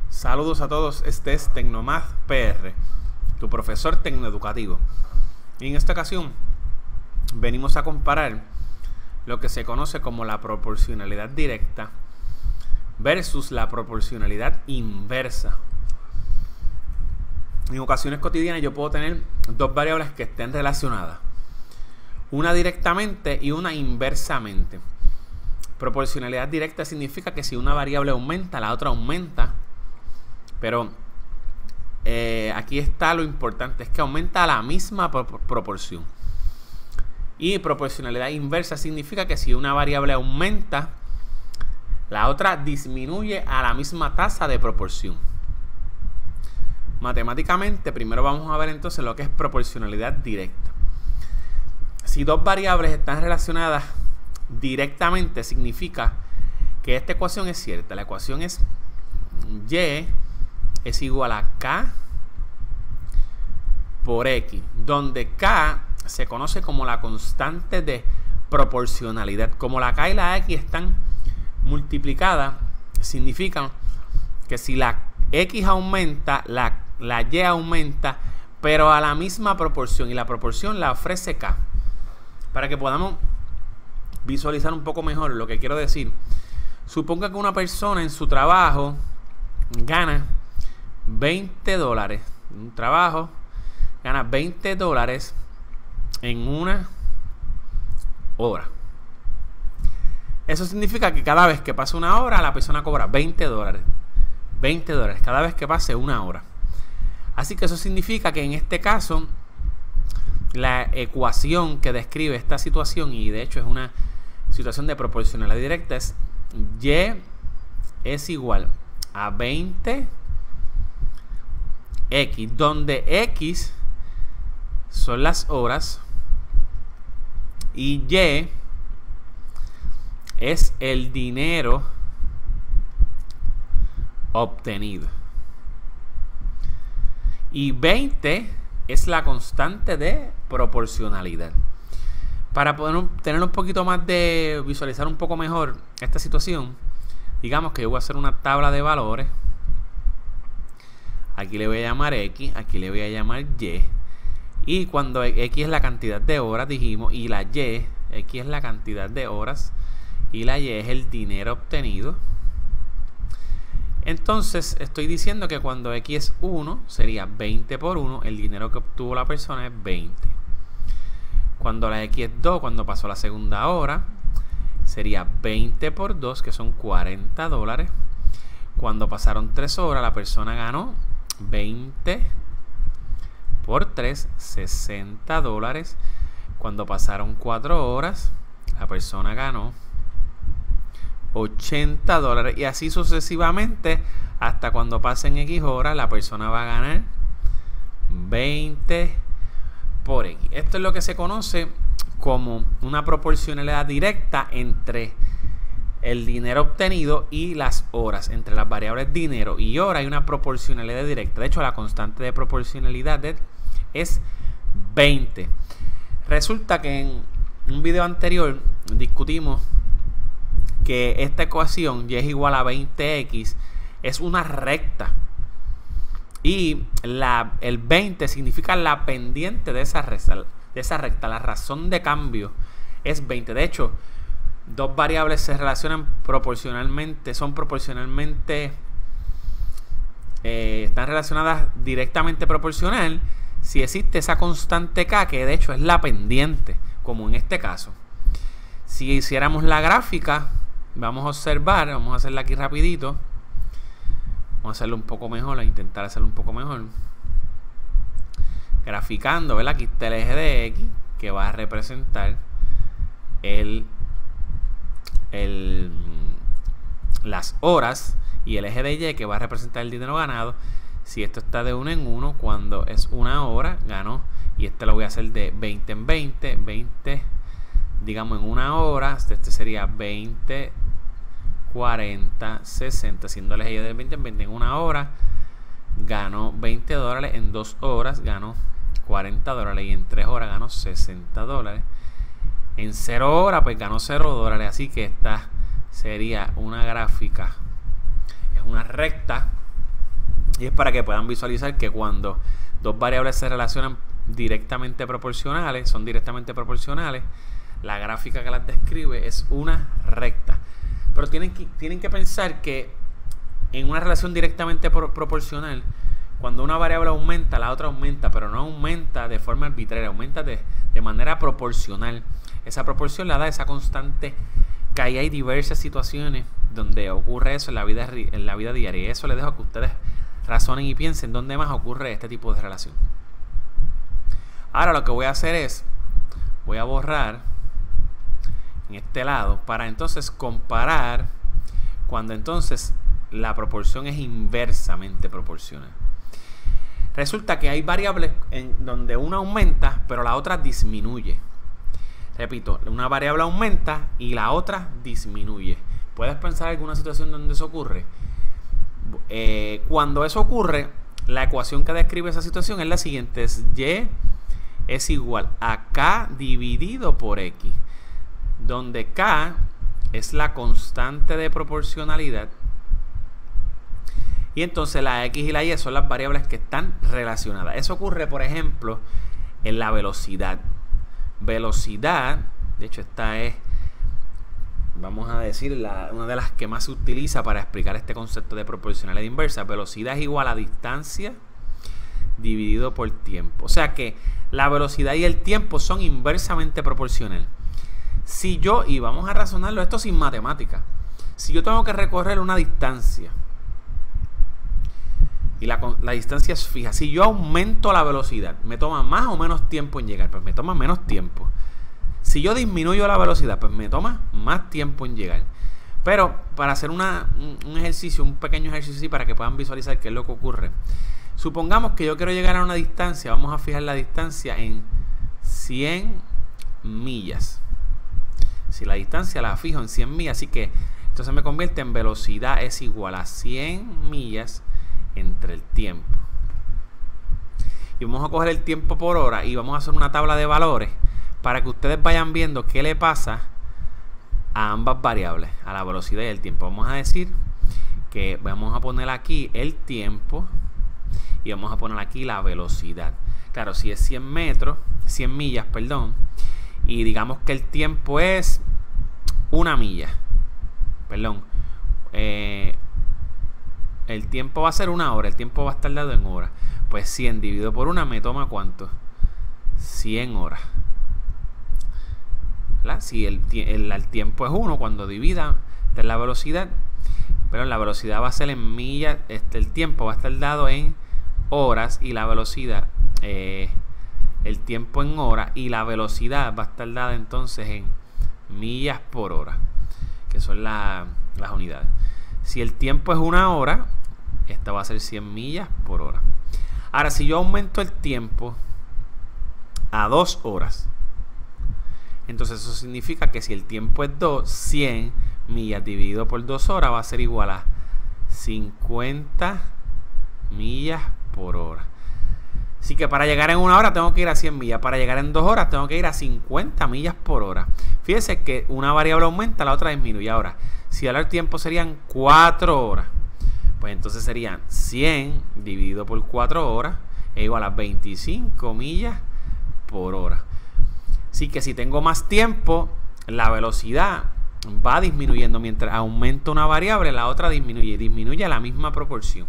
Saludos a todos, este es Tecnomath PR, tu profesor tecnoeducativo. Y en esta ocasión venimos a comparar lo que se conoce como la proporcionalidad directa versus la proporcionalidad inversa. En ocasiones cotidianas yo puedo tener dos variables que estén relacionadas, una directamente y una inversamente. Proporcionalidad directa significa que si una variable aumenta, la otra aumenta. Pero aquí está lo importante, es que aumenta a la misma proporción. Y proporcionalidad inversa significa que si una variable aumenta, la otra disminuye a la misma tasa de proporción. Matemáticamente, primero vamos a ver entonces lo que es proporcionalidad directa. Si dos variables están relacionadas directamente, significa que esta ecuación es cierta. La ecuación es Y es igual a K por X, donde K se conoce como la constante de proporcionalidad. Como la K y la X están multiplicadas, significa que si la X aumenta, la Y aumenta, pero a la misma proporción, y la proporción la ofrece K. Para que podamos visualizar un poco mejor lo que quiero decir, suponga que una persona en su trabajo gana $20. Un trabajo gana $20 en una hora. Eso significa que cada vez que pase una hora, la persona cobra $20. $20 cada vez que pase una hora. Así que eso significa que en este caso, la ecuación que describe esta situación, y de hecho es una situación de proporcionalidad directa, es Y es igual a 20X, donde X son las horas y Y es el dinero obtenido. Y 20 es la constante de proporcionalidad. Para poder tener un poquito más de visualizar un poco mejor esta situación, digamos que yo voy a hacer una tabla de valores. Aquí le voy a llamar X, aquí le voy a llamar Y. Y cuando X es la cantidad de horas, dijimos, y la Y, X es la cantidad de horas, y la Y es el dinero obtenido. Entonces, estoy diciendo que cuando X es 1, sería 20 por 1, el dinero que obtuvo la persona es 20. Cuando la X es 2, cuando pasó la segunda hora, sería 20 por 2, que son $40. Cuando pasaron 3 horas, la persona ganó 20 por 3, $60. Cuando pasaron 4 horas, la persona ganó $80. Y así sucesivamente, hasta cuando pasen X horas, la persona va a ganar 20 por X. Esto es lo que se conoce como una proporcionalidad directa entre el dinero obtenido y las horas. Entre las variables dinero y hora hay una proporcionalidad directa. De hecho, la constante de proporcionalidad es 20. Resulta que en un video anterior discutimos que esta ecuación Y es igual a 20X es una recta. Y el 20 significa la pendiente de esa recta. La razón de cambio es 20. De hecho, dos variables se relacionan proporcionalmente, están relacionadas directamente proporcional si existe esa constante K, que de hecho es la pendiente, como en este caso. Si hiciéramos la gráfica, vamos a observar, vamos a hacerla aquí rapidito. Vamos a hacerlo un poco mejor, a intentar hacerlo un poco mejor. Graficando, ¿verdad? Aquí está el eje de X, que va a representar las horas, y el eje de Y, que va a representar el dinero ganado. Si esto está de 1 en 1, cuando es una hora, ganó. Y este lo voy a hacer de 20 en 20, 20, digamos en una hora. Este sería 20, 40, 60, siendo el eje de 20 en 20 en una hora. ganó $20, en 2 horas ganó $40 y en 3 horas ganó $60. En 0 horas pues ganó $0. Así que esta sería una gráfica, es una recta, y es para que puedan visualizar que cuando dos variables se relacionan directamente proporcionales, son directamente proporcionales, la gráfica que las describe es una recta. Pero tienen que pensar que en una relación directamente proporcional, cuando una variable aumenta, la otra aumenta, pero no aumenta de forma arbitraria, aumenta de manera proporcional. Esa proporción la da esa constante que ahí hay diversas situaciones donde ocurre eso en la vida diaria. Y eso les dejo a que ustedes razonen y piensen dónde más ocurre este tipo de relación. Ahora lo que voy a hacer es, voy a borrar en este lado para entonces comparar cuando entonces la proporción es inversamente proporcional. Resulta que hay variables en donde una aumenta pero la otra disminuye. Repito, una variable aumenta y la otra disminuye. ¿Puedes pensar en alguna situación donde eso ocurre? Cuando eso ocurre, la ecuación que describe esa situación es la siguiente: es Y es igual a K dividido por X, donde K es la constante de proporcionalidad y entonces la X y la Y son las variables que están relacionadas. Eso ocurre, por ejemplo, en la velocidad. Velocidad, de hecho esta es, vamos a decir, una de las que más se utiliza para explicar este concepto de proporcionalidad inversa. Velocidad es igual a distancia dividido por tiempo. O sea que la velocidad y el tiempo son inversamente proporcionales. Si yo, y vamos a razonarlo esto sin matemática, si yo tengo que recorrer una distancia y la distancia es fija, si yo aumento la velocidad, ¿me toma más o menos tiempo en llegar? Pues me toma menos tiempo. Si yo disminuyo la velocidad, pues me toma más tiempo en llegar. Pero para hacer un ejercicio, un pequeño ejercicio así, para que puedan visualizar qué es lo que ocurre. Supongamos que yo quiero llegar a una distancia, vamos a fijar la distancia en 100 millas. Si la distancia la fijo en 100 millas, así que entonces me convierte en velocidad es igual a 100 millas entre el tiempo. Y vamos a coger el tiempo por hora y vamos a hacer una tabla de valores para que ustedes vayan viendo qué le pasa a ambas variables, a la velocidad y el tiempo. Vamos a decir que vamos a poner aquí el tiempo y vamos a poner aquí la velocidad. Claro, si es 100 millas, perdón, y digamos que el tiempo es 1 milla, perdón, el tiempo va a ser 1 hora, el tiempo va a estar dado en horas. Pues 100 dividido por 1 me toma ¿cuánto? 100 horas. ¿Verdad? Si el tiempo es 1, cuando divida de la velocidad, pero la velocidad va a ser en millas, el tiempo va a estar dado en horas y la velocidad, el tiempo en horas y la velocidad va a estar dada entonces en millas por hora, que son las unidades. Si el tiempo es 1 hora, esta va a ser 100 millas por hora. Ahora, si yo aumento el tiempo a 2 horas, entonces eso significa que si el tiempo es 2, 100 millas dividido por 2 horas va a ser igual a 50 millas por hora. Así que para llegar en 1 hora tengo que ir a 100 millas. Para llegar en 2 horas tengo que ir a 50 millas por hora. Fíjense que una variable aumenta, la otra disminuye. Ahora, si ahora el tiempo serían 4 horas, pues entonces serían 100 dividido por 4 horas es igual a 25 millas por hora. Así que si tengo más tiempo, la velocidad va disminuyendo. Mientras aumenta una variable, la otra disminuye a la misma proporción.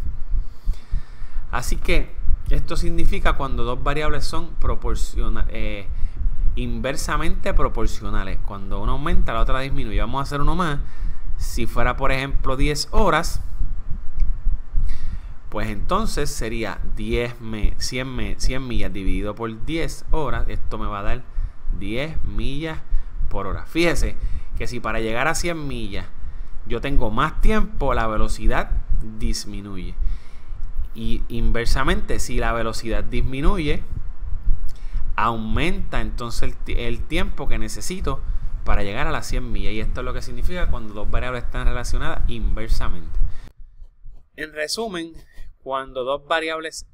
Así que esto significa cuando dos variables son inversamente proporcionales. Cuando una aumenta, la otra disminuye. Vamos a hacer uno más. Si fuera, por ejemplo, 10 horas, pues entonces sería 100 millas dividido por 10 horas. Esto me va a dar 10 millas por hora. Fíjese que si para llegar a 100 millas yo tengo más tiempo, la velocidad disminuye. Y inversamente, si la velocidad disminuye, aumenta entonces el tiempo que necesito para llegar a las 100 millas. Y esto es lo que significa cuando dos variables están relacionadas inversamente. En resumen, cuando dos variables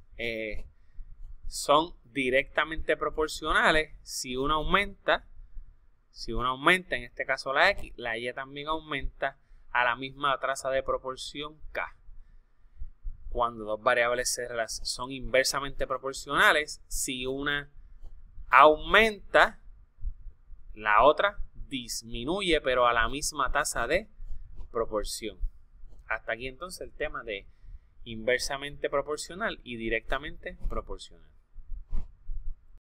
son directamente proporcionales, si una aumenta, en este caso la X, la Y también aumenta a la misma tasa de proporción K. Cuando dos variables son inversamente proporcionales, si una aumenta, la otra disminuye, pero a la misma tasa de proporción. Hasta aquí entonces el tema de inversamente proporcional y directamente proporcional.